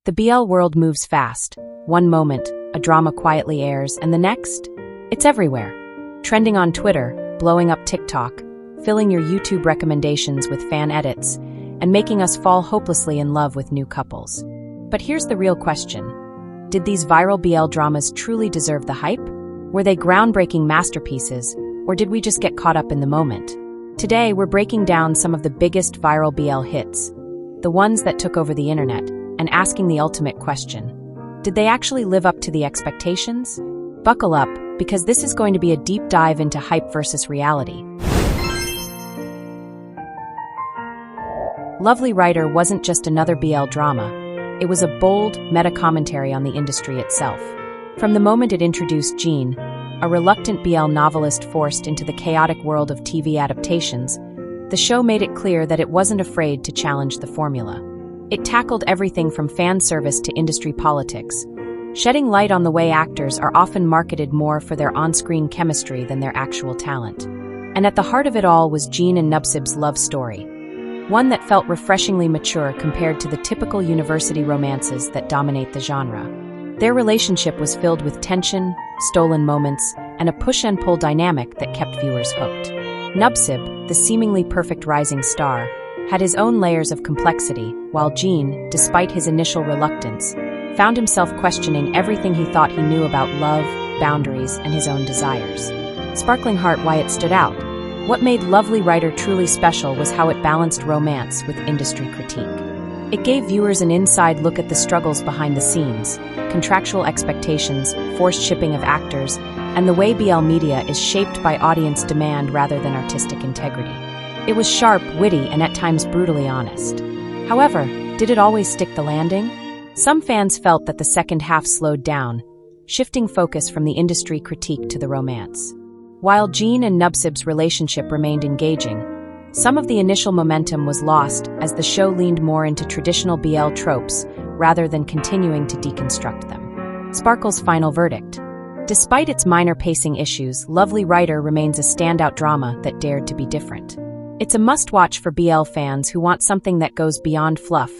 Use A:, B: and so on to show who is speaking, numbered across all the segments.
A: The BL world moves fast. One moment, a drama quietly airs, and the next? It's everywhere. Trending on Twitter, blowing up TikTok, filling your YouTube recommendations with fan edits, and making us fall hopelessly in love with new couples. But here's the real question. Did these viral BL dramas truly deserve the hype? Were they groundbreaking masterpieces, or did we just get caught up in the moment? Today, we're breaking down some of the biggest viral BL hits, the ones that took over the internet, and asking the ultimate question. Did they actually live up to the expectations? Buckle up, because this is going to be a deep dive into hype versus reality. Lovely Writer wasn't just another BL drama. It was a bold, meta-commentary on the industry itself. From the moment it introduced Jean, a reluctant BL novelist forced into the chaotic world of TV adaptations, the show made it clear that it wasn't afraid to challenge the formula. It tackled everything from fan service to industry politics, shedding light on the way actors are often marketed more for their on-screen chemistry than their actual talent. And at the heart of it all was Jean and Nubsib's love story, one that felt refreshingly mature compared to the typical university romances that dominate the genre. Their relationship was filled with tension, stolen moments, and a push-and-pull dynamic that kept viewers hooked. Nubsib, the seemingly perfect rising star, had his own layers of complexity, while Jean, despite his initial reluctance, found himself questioning everything he thought he knew about love, boundaries, and his own desires. Sparkling Heart, why it stood out. What made Lovely Writer truly special was how it balanced romance with industry critique. It gave viewers an inside look at the struggles behind the scenes, contractual expectations, forced shipping of actors, and the way BL media is shaped by audience demand rather than artistic integrity. It was sharp, witty, and at times brutally honest. However, did it always stick the landing? Some fans felt that the second half slowed down, shifting focus from the industry critique to the romance. While Jean and Nubsib's relationship remained engaging, some of the initial momentum was lost as the show leaned more into traditional BL tropes rather than continuing to deconstruct them. Sparkle's final verdict. Despite its minor pacing issues, Lovely Writer remains a standout drama that dared to be different. It's a must-watch for BL fans who want something that goes beyond fluff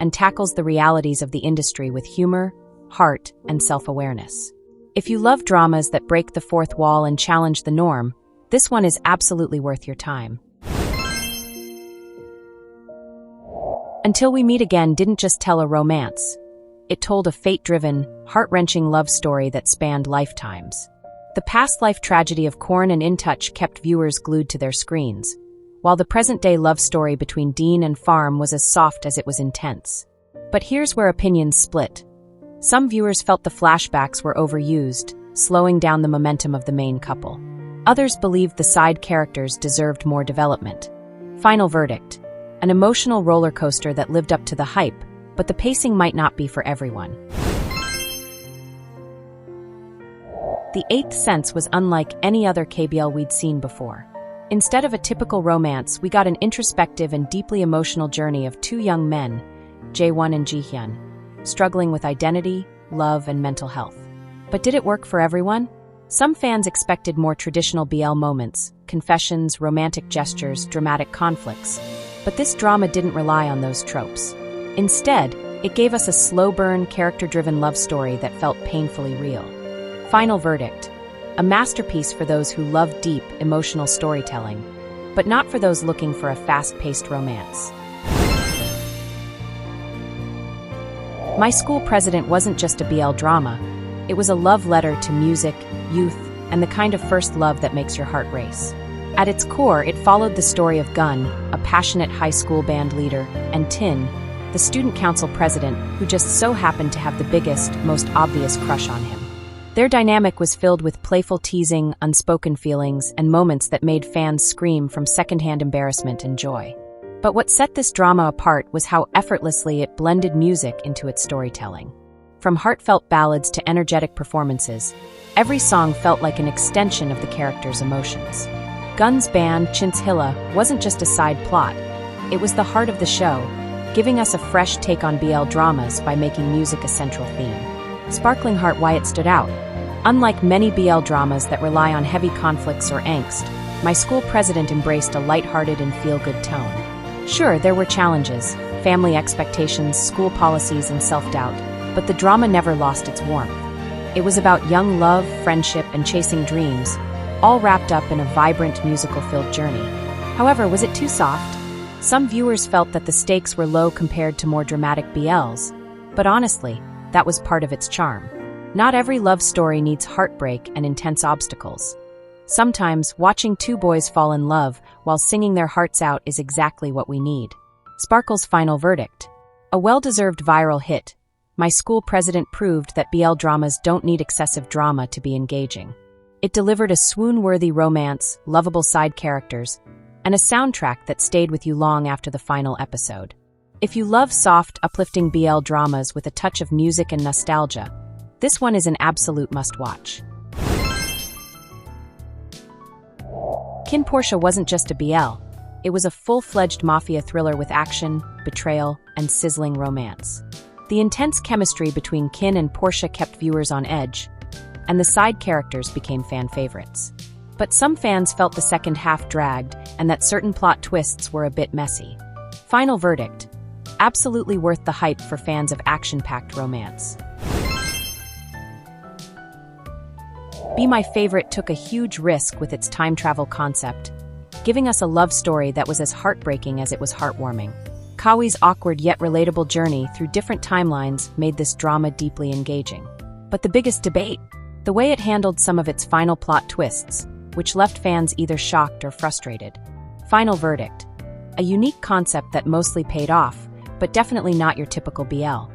A: and tackles the realities of the industry with humor, heart, and self-awareness. If you love dramas that break the fourth wall and challenge the norm, this one is absolutely worth your time. Until We Meet Again didn't just tell a romance. It told a fate-driven, heart-wrenching love story that spanned lifetimes. The past-life tragedy of Korn and In Touch kept viewers glued to their screens, while the present-day love story between Dean and Farm was as soft as it was intense. But here's where opinions split. Some viewers felt the flashbacks were overused, slowing down the momentum of the main couple. Others believed the side characters deserved more development. Final verdict. An emotional roller coaster that lived up to the hype, but the pacing might not be for everyone. The Eighth Sense was unlike any other KBL we'd seen before. Instead of a typical romance, we got an introspective and deeply emotional journey of two young men, Jae-won and Ji-hyun, struggling with identity, love, and mental health. But did it work for everyone? Some fans expected more traditional BL moments, confessions, romantic gestures, dramatic conflicts. But this drama didn't rely on those tropes. Instead, it gave us a slow-burn, character-driven love story that felt painfully real. Final verdict. A masterpiece for those who love deep, emotional storytelling, but not for those looking for a fast-paced romance. My School President wasn't just a BL drama. It was a love letter to music, youth, and the kind of first love that makes your heart race. At its core, it followed the story of Gun, a passionate high school band leader, and Tin, the student council president who just so happened to have the biggest, most obvious crush on him. Their dynamic was filled with playful teasing, unspoken feelings, and moments that made fans scream from secondhand embarrassment and joy. But what set this drama apart was how effortlessly it blended music into its storytelling. From heartfelt ballads to energetic performances, every song felt like an extension of the characters' emotions. Gun's band, Chinchilla, wasn't just a side plot. It was the heart of the show, giving us a fresh take on BL dramas by making music a central theme. Sparkling Heart, why it stood out. Unlike many BL dramas that rely on heavy conflicts or angst, My School President embraced a lighthearted and feel-good tone. Sure, there were challenges, family expectations, school policies, and self-doubt, but the drama never lost its warmth. It was about young love, friendship, and chasing dreams, all wrapped up in a vibrant musical-filled journey. However, was it too soft? Some viewers felt that the stakes were low compared to more dramatic BLs, but honestly, that was part of its charm. Not every love story needs heartbreak and intense obstacles. Sometimes, watching two boys fall in love while singing their hearts out is exactly what we need. Sparkle's final verdict. A well-deserved viral hit. My school president proved that BL dramas don't need excessive drama to be engaging. It delivered a swoon-worthy romance, lovable side characters, and a soundtrack that stayed with you long after the final episode. If you love soft, uplifting BL dramas with a touch of music and nostalgia, this one is an absolute must-watch. Kin Portia wasn't just a BL, it was a full-fledged mafia thriller with action, betrayal, and sizzling romance. The intense chemistry between Kin and Portia kept viewers on edge, and the side characters became fan favorites. But some fans felt the second half dragged and that certain plot twists were a bit messy. Final verdict. Absolutely worth the hype for fans of action-packed romance. Be My Favorite took a huge risk with its time travel concept, giving us a love story that was as heartbreaking as it was heartwarming. Kawi's awkward yet relatable journey through different timelines made this drama deeply engaging. But the biggest debate? The way it handled some of its final plot twists, which left fans either shocked or frustrated. Final verdict. A unique concept that mostly paid off, but definitely not your typical BL.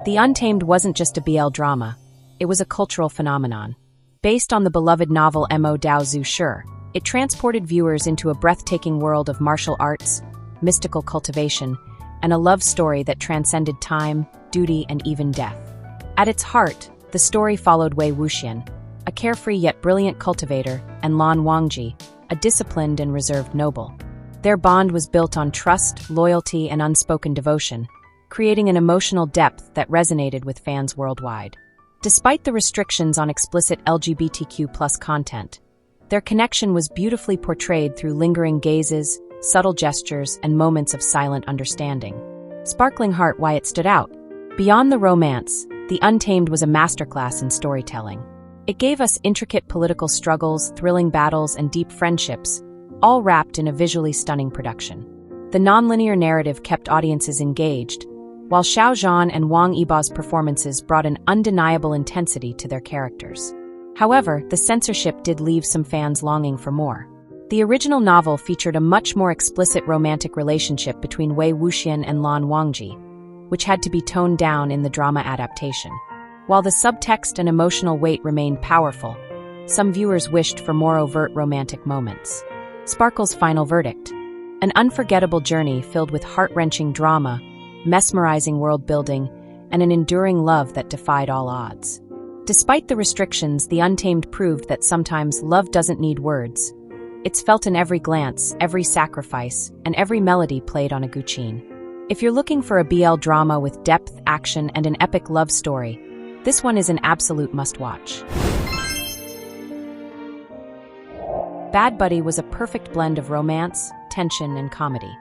A: The Untamed wasn't just a BL drama, it was a cultural phenomenon. Based on the beloved novel Mo Dao Zhu Shi, it transported viewers into a breathtaking world of martial arts, mystical cultivation, and a love story that transcended time, duty, and even death. At its heart, the story followed Wei Wuxian, a carefree yet brilliant cultivator, and Lan Wangji, a disciplined and reserved noble. Their bond was built on trust, loyalty, and unspoken devotion, creating an emotional depth that resonated with fans worldwide. Despite the restrictions on explicit LGBTQ+ content, their connection was beautifully portrayed through lingering gazes, subtle gestures, and moments of silent understanding. Sparkling Heart, why it stood out. Beyond the romance, The Untamed was a masterclass in storytelling. It gave us intricate political struggles, thrilling battles, and deep friendships, all wrapped in a visually stunning production. The nonlinear narrative kept audiences engaged, while Xiao Zhan and Wang Yiba's performances brought an undeniable intensity to their characters. However, the censorship did leave some fans longing for more. The original novel featured a much more explicit romantic relationship between Wei Wuxian and Lan Wangji, which had to be toned down in the drama adaptation. While the subtext and emotional weight remained powerful, some viewers wished for more overt romantic moments. Sparkle's final verdict. An unforgettable journey filled with heart-wrenching drama, mesmerizing world-building, and an enduring love that defied all odds. Despite the restrictions, The Untamed proved that sometimes love doesn't need words. It's felt in every glance, every sacrifice, and every melody played on a guqin. If you're looking for a BL drama with depth, action, and an epic love story, this one is an absolute must-watch. Bad Buddy was a perfect blend of romance, tension, and comedy.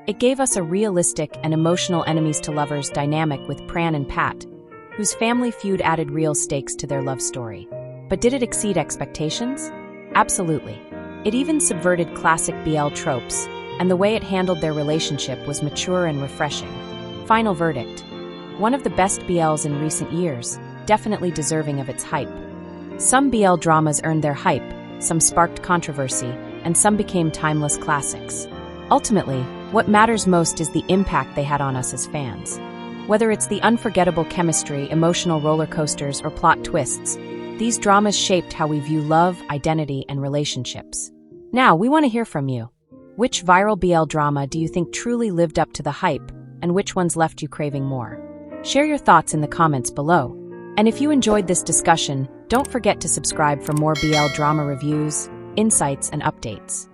A: It gave us a realistic and emotional enemies-to-lovers dynamic with Pran and Pat, whose family feud added real stakes to their love story. But did it exceed expectations? Absolutely. It even subverted classic BL tropes, and the way it handled their relationship was mature and refreshing. Final verdict. One of the best BLs in recent years, definitely deserving of its hype. Some BL dramas earned their hype, some sparked controversy, and some became timeless classics. Ultimately, what matters most is the impact they had on us as fans. Whether it's the unforgettable chemistry, emotional roller coasters, or plot twists, these dramas shaped how we view love, identity, and relationships. Now, we want to hear from you. Which viral BL drama do you think truly lived up to the hype, and which ones left you craving more? Share your thoughts in the comments below. And if you enjoyed this discussion, don't forget to subscribe for more BL drama reviews, insights, and updates.